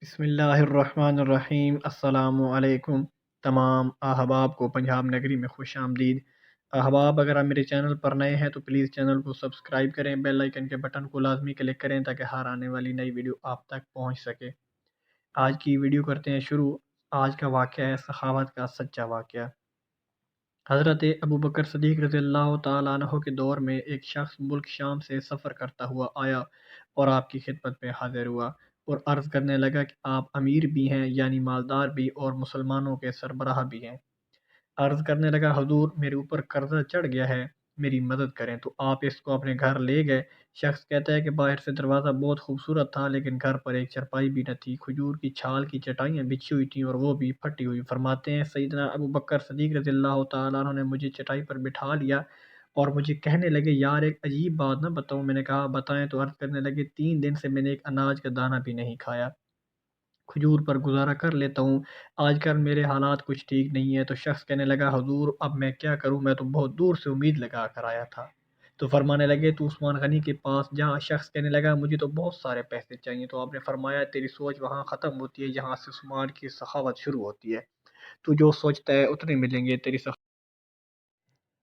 بسم اللہ الرحمن الرحیم۔ السلام علیکم تمام احباب کو پنجاب نگری میں خوش آمدید۔ احباب، اگر آپ میرے چینل پر نئے ہیں تو پلیز چینل کو سبسکرائب کریں، بیل آئیکن کے بٹن کو لازمی کلک کریں تاکہ ہر آنے والی نئی ویڈیو آپ تک پہنچ سکے۔ آج کی ویڈیو کرتے ہیں شروع۔ آج کا واقعہ ہے سخاوت کا سچا واقعہ۔ حضرت ابوبکر صدیق رضی اللہ تعالیٰ عنہ کے دور میں ایک شخص ملک شام سے سفر کرتا ہوا آیا اور آپ کی خدمت میں حاضر ہوا اور عرض کرنے لگا کہ آپ امیر بھی ہیں، یعنی مالدار بھی، اور مسلمانوں کے سربراہ بھی ہیں۔ عرض کرنے لگا، حضور میرے اوپر قرضہ چڑھ گیا ہے، میری مدد کریں۔ تو آپ اس کو اپنے گھر لے گئے؟ شخص کہتا ہے کہ باہر سے دروازہ بہت خوبصورت تھا، لیکن گھر پر ایک چرپائی بھی نہ تھی، کھجور کی چھال کی چٹائیاں بچھی ہوئی تھیں اور وہ بھی پھٹی ہوئی۔ فرماتے ہیں سیدنا ابو بکر صدیق رضی اللہ تعالیٰ عنہ نے مجھے چٹائی پر بٹھا لیا اور مجھے کہنے لگے، یار ایک عجیب بات نہ بتاؤں؟ میں نے کہا بتائیں۔ تو عرض کرنے لگے، 3 دن سے میں نے ایک اناج کا دانہ بھی نہیں کھایا، کھجور پر گزارا کر لیتا ہوں، آج کل میرے حالات کچھ ٹھیک نہیں ہے۔ تو شخص کہنے لگا، حضور اب میں کیا کروں، میں تو بہت دور سے امید لگا کر آیا تھا۔ تو فرمانے لگے، تو عثمان غنی کے پاس جا۔ شخص کہنے لگا، مجھے تو بہت سارے پیسے چاہیے۔ تو آپ نے فرمایا، تیری سوچ وہاں ختم ہوتی ہے جہاں سے عثمان کی سخاوت شروع ہوتی ہے، تو جو سوچتا ہے اتنے ملیں گے تیری سخاوت،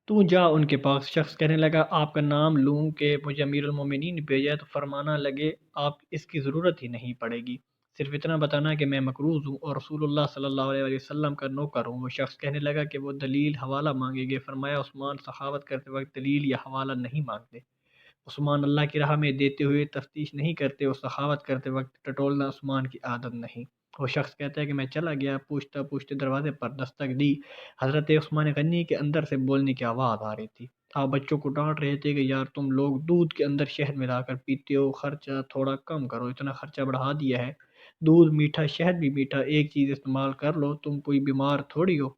تو جا ان کے پاس۔ شخص کہنے لگا، آپ کا نام لوں کہ مجھے امیر المومنین بھیجا ہے؟ تو فرمانا لگے، آپ اس کی ضرورت ہی نہیں پڑے گی، صرف اتنا بتانا کہ میں مقروض ہوں اور رسول اللہ صلی اللہ علیہ وسلم کا نوکر ہوں۔ وہ شخص کہنے لگا کہ وہ دلیل حوالہ مانگے گے۔ فرمایا، عثمان سخاوت کرتے وقت دلیل یا حوالہ نہیں مانگتے، عثمان اللہ کی راہ میں دیتے ہوئے تفتیش نہیں کرتے، اور سخاوت کرتے وقت ٹٹولنا عثمان کی عادت نہیں۔ وہ شخص کہتا ہے کہ میں چلا گیا، پوچھتا پوچھتے دروازے پر دستک دی، حضرت عثمان غنی کے اندر سے بولنے کی آواز آ رہی تھی۔ آپ بچوں کو ڈانٹ رہے تھے کہ یار تم لوگ دودھ کے اندر شہد ملا کر پیتے ہو، خرچہ تھوڑا کم کرو، اتنا خرچہ بڑھا دیا ہے، دودھ میٹھا شہد بھی میٹھا، ایک چیز استعمال کر لو، تم کوئی بیمار تھوڑی ہو۔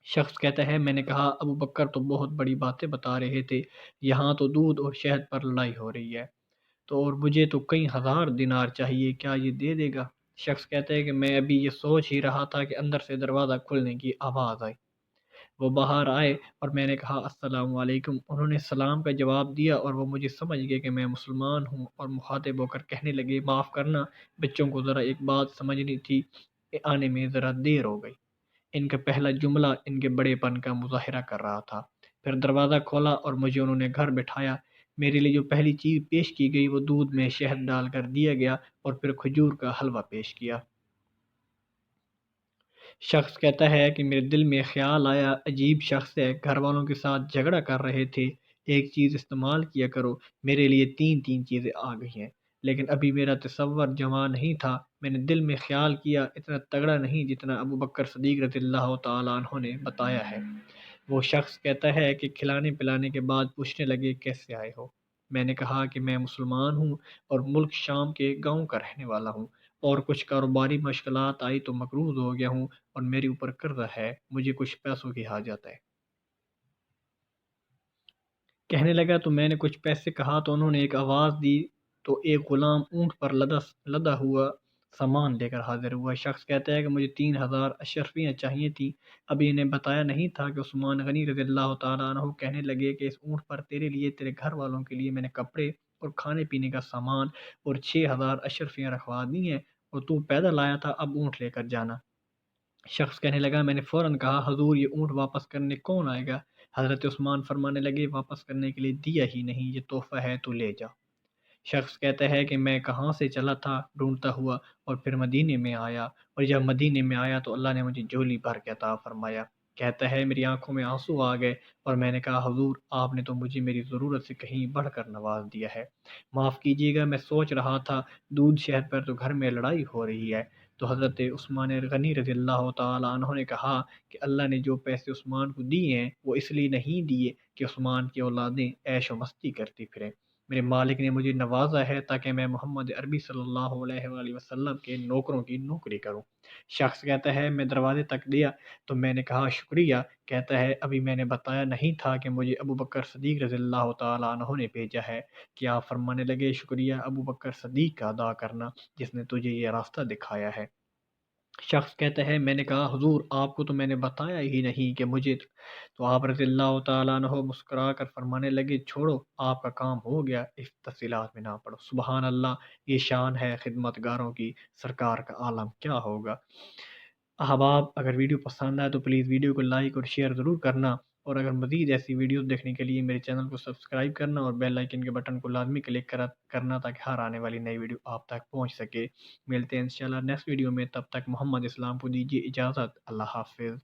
شخص کہتا ہے، میں نے کہا ابو بکر تو بہت بڑی باتیں بتا رہے تھے، یہاں تو دودھ اور شہد پر لڑائی ہو رہی ہے، تو اور مجھے تو کئی ہزار دینار چاہیے، کیا یہ دے دے گا؟ شخص کہتا ہے کہ میں ابھی یہ سوچ ہی رہا تھا کہ اندر سے دروازہ کھلنے کی آواز آئی۔ وہ باہر آئے اور میں نے کہا السلام علیکم۔ انہوں نے سلام کا جواب دیا اور وہ مجھے سمجھ گئے کہ میں مسلمان ہوں، اور مخاطب ہو کر کہنے لگے، معاف کرنا، بچوں کو ذرا ایک بات سمجھنی تھی کہ آنے میں ذرا دیر ہو گئی۔ ان کا پہلا جملہ ان کے بڑے پن کا مظاہرہ کر رہا تھا۔ پھر دروازہ کھولا اور مجھے انہوں نے گھر بٹھایا۔ میرے لیے جو پہلی چیز پیش کی گئی وہ دودھ میں شہد ڈال کر دیا گیا اور پھر کھجور کا حلوہ پیش کیا۔ شخص کہتا ہے کہ میرے دل میں خیال آیا، عجیب شخص ہے، گھر والوں کے ساتھ جھگڑا کر رہے تھے، ایک چیز استعمال کیا کرو، میرے لیے تین چیزیں آ گئی ہیں، لیکن ابھی میرا تصور جمع نہیں تھا۔ میں نے دل میں خیال کیا، اتنا تگڑا نہیں جتنا ابو بکر صدیق رضی اللہ تعالیٰ عنہ نے بتایا ہے۔ وہ شخص کہتا ہے کہ کھلانے پلانے کے بعد پوچھنے لگے، کیسے آئے ہو؟ میں نے کہا کہ میں مسلمان ہوں اور ملک شام کے گاؤں کا رہنے والا ہوں، اور کچھ کاروباری مشکلات آئی تو مقروض ہو گیا ہوں، اور میرے اوپر قرضہ ہے، مجھے کچھ پیسوں کی حاجت ہے۔ کہنے لگا، تو میں نے کچھ پیسے کہا تو انہوں نے ایک آواز دی، تو ایک غلام اونٹ پر لدا ہوا سامان لے کر حاضر ہوا۔ شخص کہتا ہے کہ مجھے 3,000 اشرفیاں چاہیے تھیں، ابھی انہیں بتایا نہیں تھا کہ عثمان غنی رضی اللہ تعالیٰ عنہ کہنے لگے کہ اس اونٹ پر تیرے لیے، تیرے گھر والوں کے لیے میں نے کپڑے اور کھانے پینے کا سامان اور 6,000 اشرفیاں رکھوا دی ہیں، اور تو پیدل آیا تھا، اب اونٹ لے کر جانا۔ شخص کہنے لگا، میں نے فوراً کہا، حضور یہ اونٹ واپس کرنے کون آئے گا؟ حضرت عثمان فرمانے لگے، واپس کرنے کے لیے دیا ہی نہیں، یہ تحفہ ہے، تو لے جا۔ شخص کہتا ہے کہ میں کہاں سے چلا تھا ڈھونڈتا ہوا اور پھر مدینے میں آیا، اور جب مدینے میں آیا تو اللہ نے مجھے جھولی بھر کے عطا فرمایا۔ کہتا ہے میری آنکھوں میں آنسو آ گئے اور میں نے کہا، حضور آپ نے تو مجھے میری ضرورت سے کہیں بڑھ کر نواز دیا ہے، معاف کیجیے گا، میں سوچ رہا تھا دودھ شہد پر تو گھر میں لڑائی ہو رہی ہے۔ تو حضرت عثمان غنی رضی اللہ تعالیٰ عنہ نے کہا کہ اللہ نے جو پیسے عثمان کو دیے ہیں وہ اس لیے نہیں دیے کہ عثمان کی اولادیں عیش و مستی کرتی پھریں، میرے مالک نے مجھے نوازا ہے تاکہ میں محمد عربی صلی اللہ علیہ وآلہ وسلم کے نوکروں کی نوکری کروں۔ شخص کہتا ہے میں دروازے تک دیا تو میں نے کہا شکریہ۔ کہتا ہے ابھی میں نے بتایا نہیں تھا کہ مجھے ابو بکر صدیق رضی اللہ تعالیٰ عنہ نے بھیجا ہے، کہ آپ فرمانے لگے، شکریہ ابو بکر صدیق کا ادا کرنا جس نے تجھے یہ راستہ دکھایا ہے۔ شخص کہتا ہے میں نے کہا حضور آپ کو تو میں نے بتایا ہی نہیں کہ مجھے تو آپ رضی اللہ تعالیٰ عنہ مسکرا کر فرمانے لگے چھوڑو آپ کا کام ہو گیا اس تفصیلات میں نہ پڑو سبحان اللہ یہ شان ہے خدمت گاروں کی سرکار کا عالم کیا ہوگا احباب اگر ویڈیو پسند آئے تو پلیز ویڈیو کو لائک اور شیئر ضرور کرنا اور اگر مزید ایسی ویڈیوز دیکھنے کے لیے میرے چینل کو سبسکرائب کرنا اور بیل آئیکن کے بٹن کو لازمی کلک کرنا تاکہ ہر آنے والی نئی ویڈیو آپ تک پہنچ سکے ملتے ہیں انشاءاللہ نیکسٹ ویڈیو میں تب تک محمد اسلام کو دیجیے اجازت اللہ حافظ